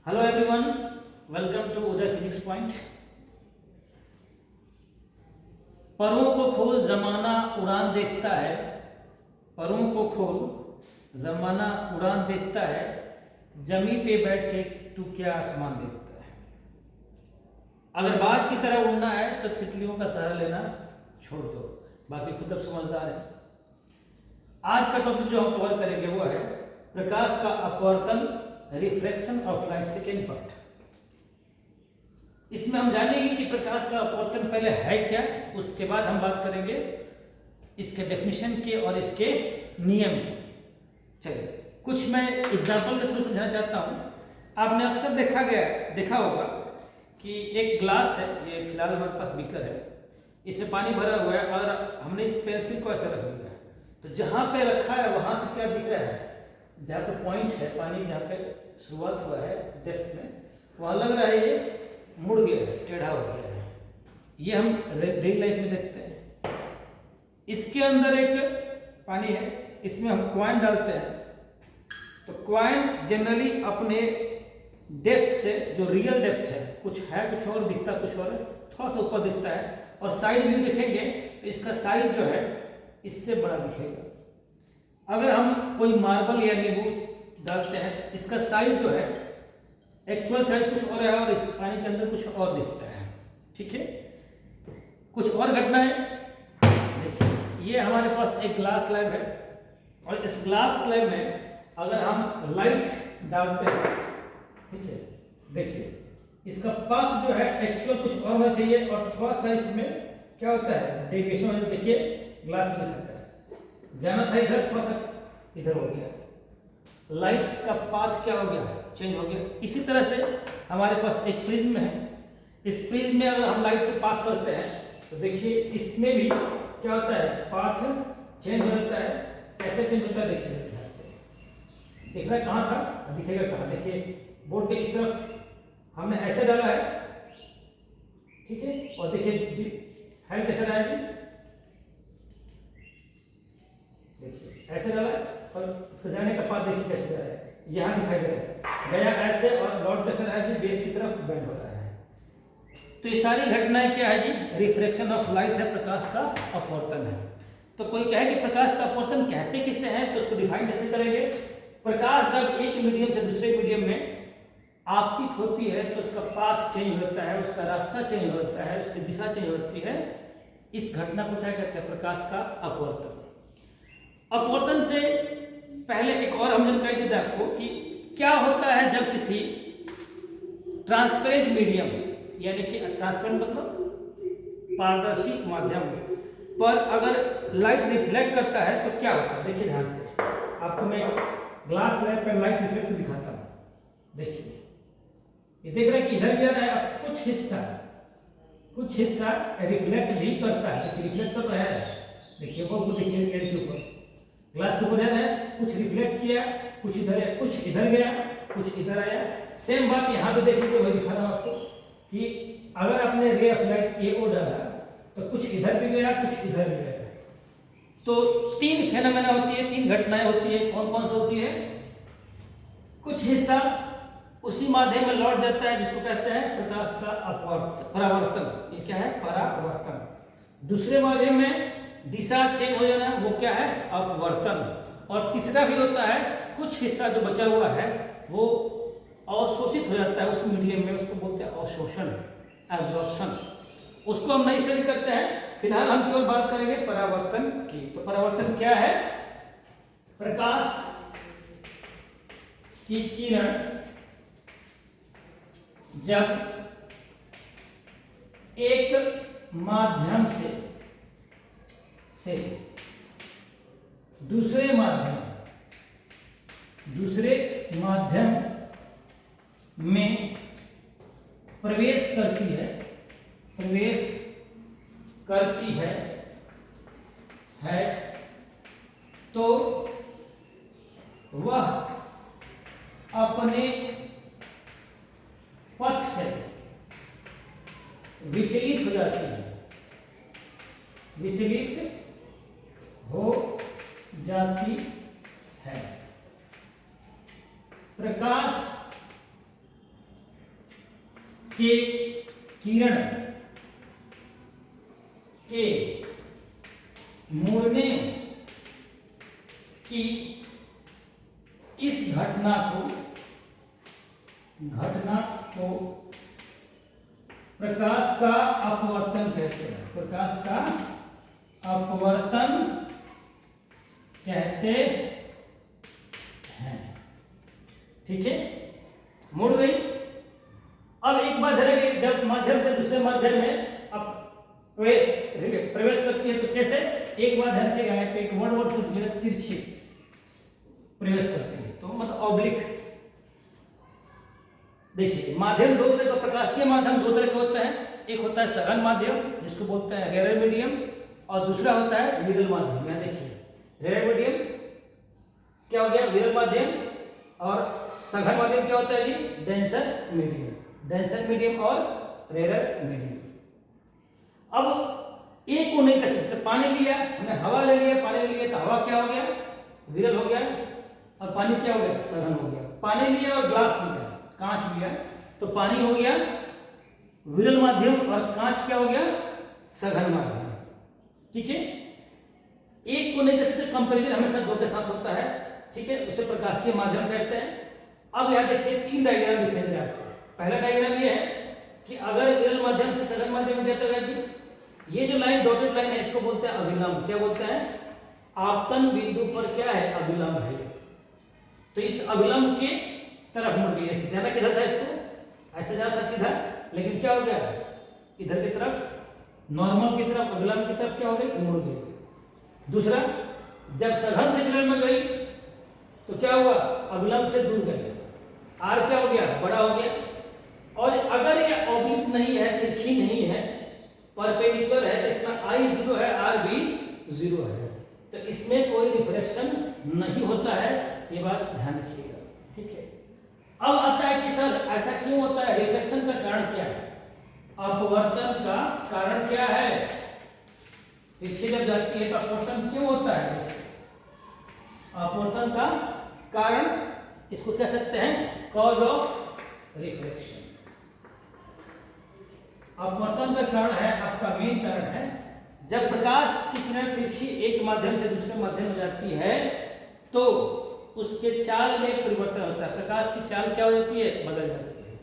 Hello everyone, welcome to Uday physics point. परों को खोल जमाना उड़ान देखता है, परों को खोल जमाना उड़ान देखता है, जमी पे बैठ के तू क्या आसमान देखता है। अगर बाज की तरह उड़ना है तो तितलियों का सहारा लेना छोड़ दो, बाकी खुद अब समझदार है। आज का टॉपिक जो हम कवर करेंगे वो है प्रकाश का अपवर्तन, refraction of light, second part. इसमें हम जानेंगे कि प्रकाश का अपवर्तन पहले है क्या, उसके बाद हम बात करेंगे इसके डेफिनेशन के और इसके नियम की। चलिए कुछ मैं एग्जांपल के थ्रू समझाना चाहता हूं। आपने अक्सर देखा होगा कि एक ग्लास है, ये फिलहाल हमारे पास बीकर है, इसमें पानी भरा हुआ है और हमने इस पेंसिल को ऐसे रख दिया है। तो जहां पे रखा है वहां से क्या दिख रहा है, जहाँ पे पॉइंट है, पानी जहाँ पे शुरुआत हुआ है डेप्थ में, वहाँ लग रहा है ये मुड़ गया है, टेढ़ा हो गया है। ये हम रियल लाइफ में देखते हैं। इसके अंदर एक पानी है, इसमें हम कॉइन डालते हैं तो कॉइन जनरली अपने डेप्थ से, जो रियल डेप्थ है, कुछ और दिखता है, कुछ और थोड़ा सा ऊपर दिखता है, और साइड व्यू देखेंगे तो इसका साइज जो है इससे बड़ा दिखेगा। अगर हम कोई मार्बल या नींबू डालते हैं, इसका साइज जो है एक्चुअल साइज कुछ और है और इस पानी के अंदर कुछ और दिखता है। ठीक है, कुछ और घटनाएं देखिए। ये हमारे पास एक ग्लास स्लैब है और इस ग्लास स्लैब में अगर हम लाइट डालते हैं, ठीक है, देखिए इसका पाथ जो है एक्चुअल कुछ और होना चाहिए और थोड़ा सा इसमें क्या होता है, डेविएशन। देखिए ग्लास में दिखाता है, जाना था इधर, थोड़ा सा इधर हो गया, लाइट का पाथ क्या हो गया, चेंज हो गया। इसी तरह से हमारे पास एक प्रिज्म है, इस प्रिज्म में अगर हम लाइट को पास करते हैं तो देखिए इसमें भी क्या होता है, पाथ चेंज हो जाता है। कैसे चेंज होता है देखिए, ध्यान से देख रहा है, कहाँ था दिखेगा कहाँ। देखिए बोर्ड के इस तरफ हमने ऐसे डाला है, ठीक है, और देखिए हैंड कैसे डालेंगे, देखिए ऐसे डाला है और इसका जाने का पाथ देखिए कैसे जा रहा है, यहाँ दिखाई दे रहा है, गया ऐसे और लौट कैसे रहा है कि बेस की तरफ बेंड हो रहा है। तो ये सारी घटनाएं क्या है जी, रिफ्रैक्शन ऑफ लाइट है, प्रकाश का अपवर्तन है। तो कोई कहे कि प्रकाश का अपवर्तन कहते किसे हैं, तो उसको डिफाइन कैसे करेंगे। प्रकाश जब एक मीडियम से दूसरे मीडियम में आपतित होती है तो उसका पाथ चेंज होता है, उसका रास्ता चेंज होता है, उसकी दिशा चेंज होती है। इस घटना को क्या कहते हैं, प्रकाश का अपवर्तन। अपवर्तन से पहले एक और हम जानकारी देते हैं आपको कि क्या होता है जब किसी ट्रांसपेरेंट मीडियम, यानी कि ट्रांसपेरेंट मतलब पारदर्शी माध्यम पर अगर लाइट रिफ्लेक्ट करता है तो क्या होता है। देखिए ध्यान से, आपको मैं ग्लास स्लैब पर लाइट रिफ्लेक्ट दिखाता हूं। देखिए ये देख रहे हैं कि इधर भी आ रहा है, अब कुछ हिस्सा रिफ्लेक्ट भी करता है, रिफ्लेक्ट कर रहा है। देखिए वो देखिए पेड़ के ऊपर, ग्लास के ऊपर जा रहा है, कुछ रिफ्लेक्ट किया, कुछ इधर है, कुछ इधर गया, कुछ इधर आया। सेम बात यहाँ पे देखिए, तो मैं दिखा रहा हूँ आपको कि अगर आपने रे ऑफ लाइट AO डाला तो कुछ इधर भी गया, कुछ इधर भी गया। तो तीन फेनोमेना होती है, तीन घटनाएं होती है। कौन कौन सी होती है, कुछ हिस्सा उसी माध्यम में लौट जाता है जिसको कहते हैं प्रकाश का परावर्तन। ये क्या है, परावर्तन। दूसरे माध्यम में दिशा चेंज हो जाना, वो क्या है, अपवर्तन। और तीसरा भी होता है, कुछ हिस्सा जो बचा हुआ है वो अवशोषित हो जाता है उस मीडियम में, उसको बोलते हैं अवशोषण, एब्जॉर्प्शन। उसको हम नहीं स्टडी करते हैं, फिलहाल हम केवल बात करेंगे परावर्तन की। तो परावर्तन क्या है, प्रकाश की किरण जब एक माध्यम से दूसरे माध्यम में प्रवेश करती है तो वह अपने पथ से विचलित हो जाती है, प्रकाश के किरण के मुड़ने की इस घटना को प्रकाश का अपवर्तन कहते हैं। प्रकाश का अपवर्तन कहते हैं। ठीक है, मुड़ गई। अब एक बात है, जब माध्यम से दूसरे माध्यम में अब प्रवेश करती है तो कैसे, एक बात रखिएगा यहाँ पे, एक वर्ड तो तिरछी प्रवेश करती है, तो मतलब ऑब्लिक। देखिए माध्यम दो तरह का, प्रकाशीय माध्यम दो तरह का होता है। एक होता है सघन माध्यम जिसको बोलते हैं रेयर मीडियम, और दूसरा होता है विरल माध्यम। यहाँ देखिए रेयर मीडियम क्या हो गया, विरल माध्यम, और सघन माध्यम क्या होता है जी, डेंसर मीडियम। डेंसर मीडियम और रेयर मीडियम। अब एक को नहीं कर सकते, पानी लिया हमने, हवा ले लिया, पानी ले लिया, तो हवा क्या हो गया, विरल हो गया, और पानी क्या हो गया, सघन हो गया। पानी लिया और ग्लास लिया, कांच लिया, तो पानी हो गया विरल माध्यम, और कांच क्या हो गया, सघन माध्यम। ठीक है, एक को नहीं कर सकते, कंपैरिजन हमेशा दो के साथ होता है। ठीक है, उसे प्रकाशीय माध्यम कहते हैं। अब यहाँ देखिए तीन डायग्राम दिखेंगे आपको। पहला डायग्राम ये है कि अगर विरल माध्यम से सघन माध्यम में जाता है, ये जो लाइन डॉटेड लाइन है इसको बोलते हैं अभिलंब। क्या बोलते हैं, आपतन बिंदु पर क्या है, अभिलंब है। तो इस अभिलंब के तरफ मुड़ गई। जाना किधर था, इसको ऐसे जाना था सीधा, लेकिन क्या हो गया, इधर की तरफ, नॉर्मल की तरफ, अभिलंब की तरफ क्या हो गई, मुड़ गई। दूसरा, जब सघन से विरल में गई तो क्या हुआ, अभिलंब से दूर गई, आर क्या हो गया, बड़ा हो गया। और अगर ये ऑब्लिक नहीं है, तिरछी नहीं है, परपेंडिकुलर है, तो इसका आई 0 है, आर भी 0 है, तो इसमें कोई रिफ्लेक्शन नहीं होता है। ये बात ध्यान रखिएगा। ठीक है, अब आता है कि सर ऐसा क्यों होता है, रिफ्लेक्शन का कारण क्या है, अपवर्तन का कारण क्या है। तिरछी जब जाती है तो अपवर्तन क्यों होता है, अपवर्तन का कारण इसको कह सकते हैं कॉज ऑफ रिफ्लेक्शन। अपवर्तन का कारण है, आपका मेन कारण है, जब प्रकाश की किरण तिरछी एक माध्यम से दूसरे माध्यम में जाती है तो उसके चाल में परिवर्तन होता है। प्रकाश की चाल क्या हो जाती है, बदल जाती है।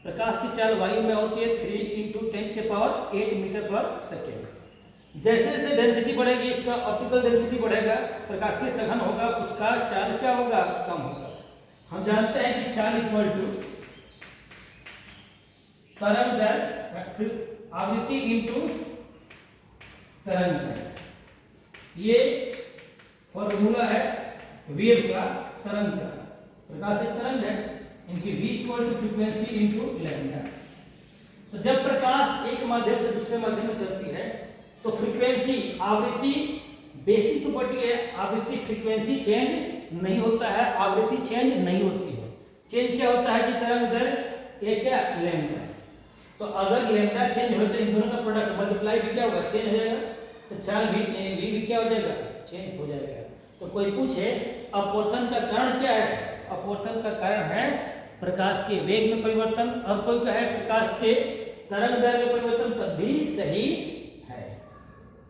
प्रकाश की चाल वायु में होती है 3 × 10⁸ मीटर पर सेकेंड। जैसे जैसे डेंसिटी बढ़ेगी, इसका ऑप्टिकल डेंसिटी बढ़ेगा, प्रकाशीय सघन होगा, उसका चाल क्या होगा, कम होगा। हम जानते हैं कि चाल इक्वल टू तरंग दर, फिर आवृत्ति इंटू तरंग दर। ये फॉर्मूला है वेव का, तरंग का। प्रकाश एक तरंग है, इनकी v = फ्रीक्वेंसी इंटू लैम्डा। तो जब प्रकाश एक माध्यम से दूसरे माध्यम में चलती है तो फ्रीक्वेंसी, आवृत्ति बेसिक प्रॉपर्टी है, आवृत्ति फ्रीक्वेंसी चेंज नहीं होता है, आवृत्ति चेंज नहीं होती है। चेंज क्या होता है कि तरंग दर, ये क्या, लैम्डा। तो अगर लैम्डा चेंज हो तो इन दोनों का प्रोडक्ट मल्टीप्लाई भी क्या होगा, चेंज हो जाएगा, तो चाल भी क्या हो जाएगा, चेंज हो जाएगा। तो कोई पूछे अपवर्तन का कारण क्या है, अपवर्तन का कारण है प्रकाश के वेग में परिवर्तन, और कोई कहे प्रकाश के तरंग दैर्घ्य में परिवर्तन, तब भी सही है।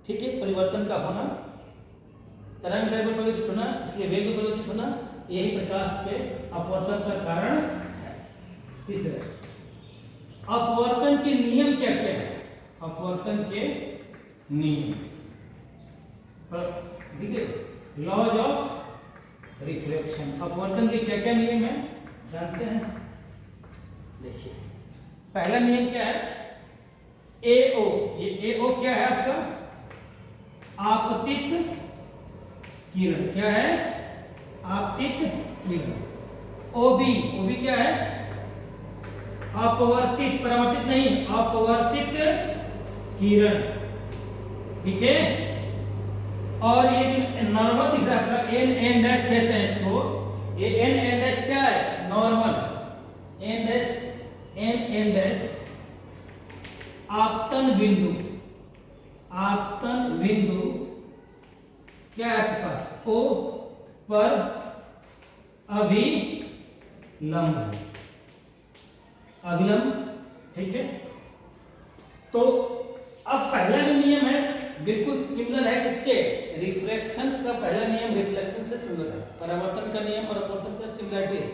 ठीक है, परिवर्तन का होना, तरंग दैर्घ्य में परिवर्तित होना, इसलिए वेग में परिवर्तित होना, यही प्रकाश के अपवर्तन का कारण है। तीसरा, अपवर्तन के नियम क्या क्या है, अपवर्तन के नियम, ठीक है, लॉज ऑफ रिफ्लेक्शन। अपवर्तन के क्या क्या नियम है जानते हैं, देखिए पहला नियम क्या है, एओ। ये एओ क्या है आपका, आपतित किरण। क्या है, आपतित किरण। ओबी, ओबी क्या है, अपवर्तित, परावर्तित नहीं, अपवर्तित किरण। ठीक है, और ये जो नॉर्मल दिख रहा है आपका, एन डैश कहते हैं इसको, ये एन डैश क्या है, नॉर्मल। एन डैश आपतन बिंदु, आपतन बिंदु क्या है आपके पास, ओ पर अभिलंब है, अभिलंब। ठीक है, तो अब पहला जो नियम है बिल्कुल सिमिलर है किसके, रिफ्रैक्शन का पहला नियम रिफ्लेक्शन से सिमिलर है। परावर्तन का नियम और अपवर्तन का सिमिलरिटी है,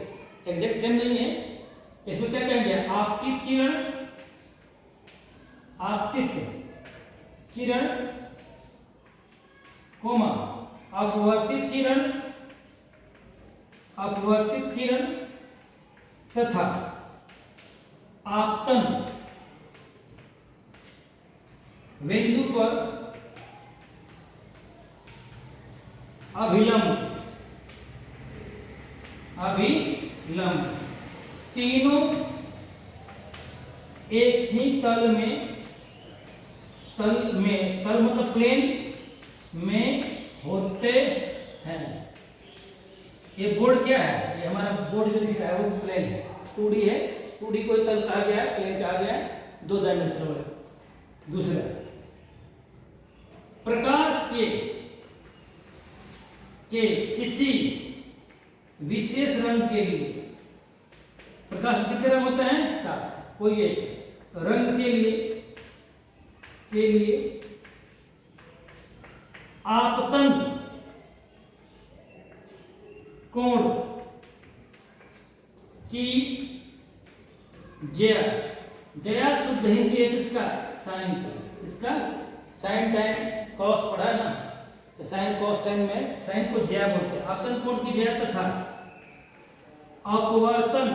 एग्जैक्ट सेम नहीं है। इसमें क्या कहेंगे, आपतित किरण कोमा अपवर्तित किरण तथा आपतन बिंदु पर अभिलंब तीनों एक ही तल मतलब प्लेन में होते हैं। ये बोर्ड क्या है, ये हमारा बोर्ड जो दिख रहा है वो प्लेन है, 2D है। 2D को तल कहा गया है, प्लेन कहा गया है, 2 डायमेंशनल है। दूसरा, प्रकाश के किसी विशेष रंग के लिए, प्रकाश में कितने रंग होते हैं, 7, कोई एक रंग के लिए आपतन कोण की जया शुद्ध हिंदी है किसका, साइन का, इसका साइन टाइम कॉस पढ़ा ना, तो साइन कॉस टाइम में साइन को जया बोलते हैं। आपतन कोण की जया तथा अपवर्तन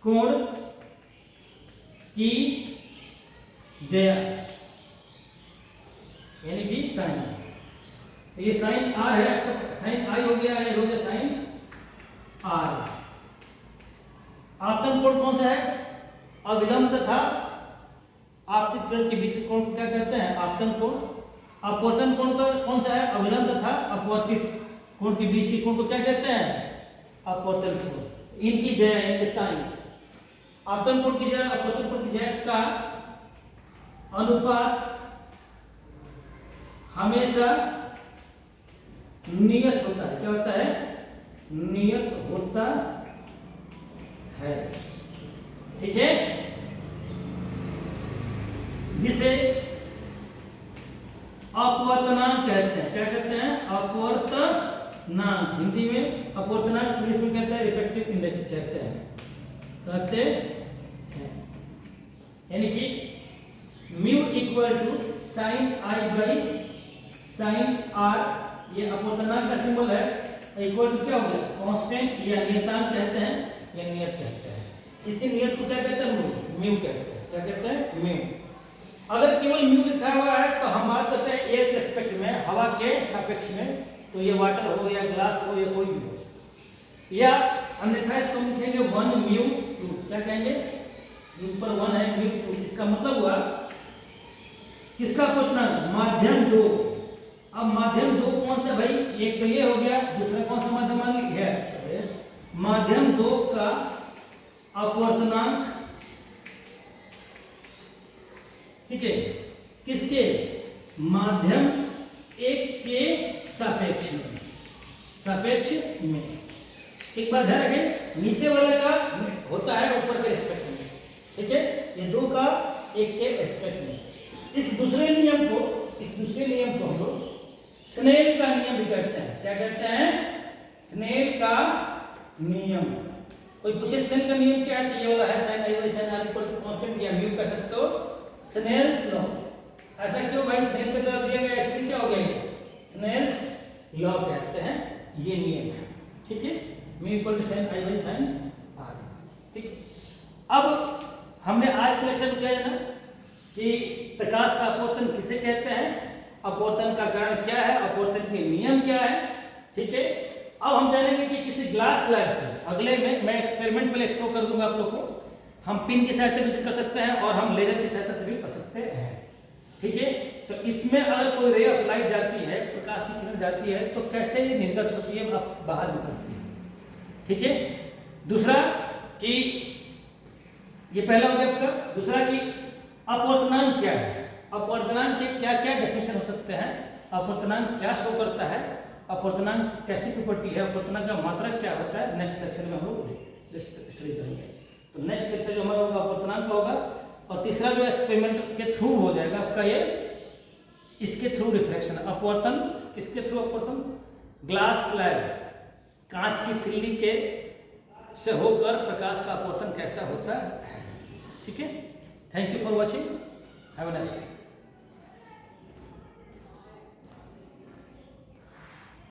कोण की जया, यानी कि साइन, ये साइन आर है, तो साइन आई हो गया, ये हो गया साइन आर। आपतन कोण कौन सा है, अविलंब तथा आपतित किरण के बीच कोण को क्या कहते हैं, आपतन कोण। अपवर्तन कोण का कौन सा है, अविलंब तथा अपवर्तित कोण के बीच के कोण को क्या कहते हैं, अपवर्तन कोण। इनकी जया यानी साइन, आपतन कोण की जया अपवर्तन कोण की जया का अनुपात हमेशा नियत होता है। क्या होता है, नियत होता है, ठीक है, जिसे अपवर्तनांक कहते हैं। क्या कहते हैं, अपवर्तनांक, हिंदी में अपवर्तनांक, इंग्लिश में कहते हैं रिफ्रैक्टिव इंडेक्स कहते हैं, यानी कि mu equal to sine i by sine r, ये अपवर्तनांक का सिंबल है, इक्वल टू क्या हो गया, कांस्टेंट या नियतांक कहते हैं, या नियत कहते हैं। इसी नियत को क्या कहते हैं, म्यू कहते हैं। क्या कहते हैं, म्यू। अगर केवल म्यू लिखा हुआ है तो हम बात करते हैं एयर के रिस्पेक्ट में, हवा के सापेक्ष में, तो ये वाटर हो या ग्लास हो या कोई भी हो, या अन्यथा इसको हम लिखेंगे 1 म्यू 2। क्या कहेंगे, ऊपर 1 है म्यू 2, इसका मतलब हुआ किसका अपवर्तनांक, माध्यम 2। अब माध्यम 2 कौन सा भाई, एक तो ये हो गया, दूसरा कौन सा माध्यम मान लिया है, माध्यम 2 का अपवर्तनांक, ठीक है, किसके, माध्यम 1 के सापेक्ष में। एक बात ध्यान रखें, नीचे वाले का होता है ऊपर के रिस्पेक्ट में, ठीक है, ये 2 का 1 के रिस्पेक्ट में। इस दूसरे नियम को हम लोग स्नेल का नियम भी कहते हैं। क्या कहते हैं, स्नेल का नियम। कोई पूछे स्नेल का नियम क्या है, तो ये वाला है, sine i by sine r equal to constant या म्यू कह सकते हो, स्नेल्स लॉ। ऐसा क्यों भाई, स्नेल के द्वारा दिया गया, इसलिए क्या हो गया, स्नेल्स लॉ कहते हैं, ये नियम है, ठीक है, mu equal to sine i by sine r, ठीक है। अब हमने आज के लेक्चर में क्या जाना कि प्रकाश का अपवर्तन किसे कहते हैं, अपवर्तन का कारण क्या है, अपवर्तन के नियम क्या है, ठीक है। अब हम जानेंगे कि किसी ग्लास स्लैब से, अगले में मैं एक्सपेरिमेंट पहले एक्सप्लोर कर दूंगा आप लोग को, हम पिन की सहायता से कर सकते हैं और हम लेजर की सहायता से भी कर सकते हैं, ठीक है। तो इसमें अगर कोई रे ऑफ लाइट जाती है, प्रकाश की किरण जाती है, तो कैसे निर्गत होती है, बाहर निकलती है, ठीक है। दूसरा कि ये पहला हो गया आपका, दूसरा कि अपवर्तनांक क्या है, अपवर्तनांक के क्या क्या डेफिनेशन हो सकते हैं, अपवर्तनांक क्या शो करता है, अपवर्तनांक कैसी प्रॉपर्टी है, अपवर्तनांक का मात्रक क्या होता है, नेक्स्ट लेक्चर में हम लोग स्टडी करेंगे। तो नेक्स्ट लेक्चर जो हमारा होगा अपवर्तनांक का होगा, और तीसरा जो एक्सपेरिमेंट के थ्रू हो जाएगा आपका ये, इसके थ्रू रिफ्रैक्शन, अपवर्तन, इसके थ्रू अपवर्तन, ग्लास स्लैब, कांच की सिल्ली के से होकर प्रकाश का अपवर्तन कैसा होता है। ठीक है, thank you for watching, have a nice day.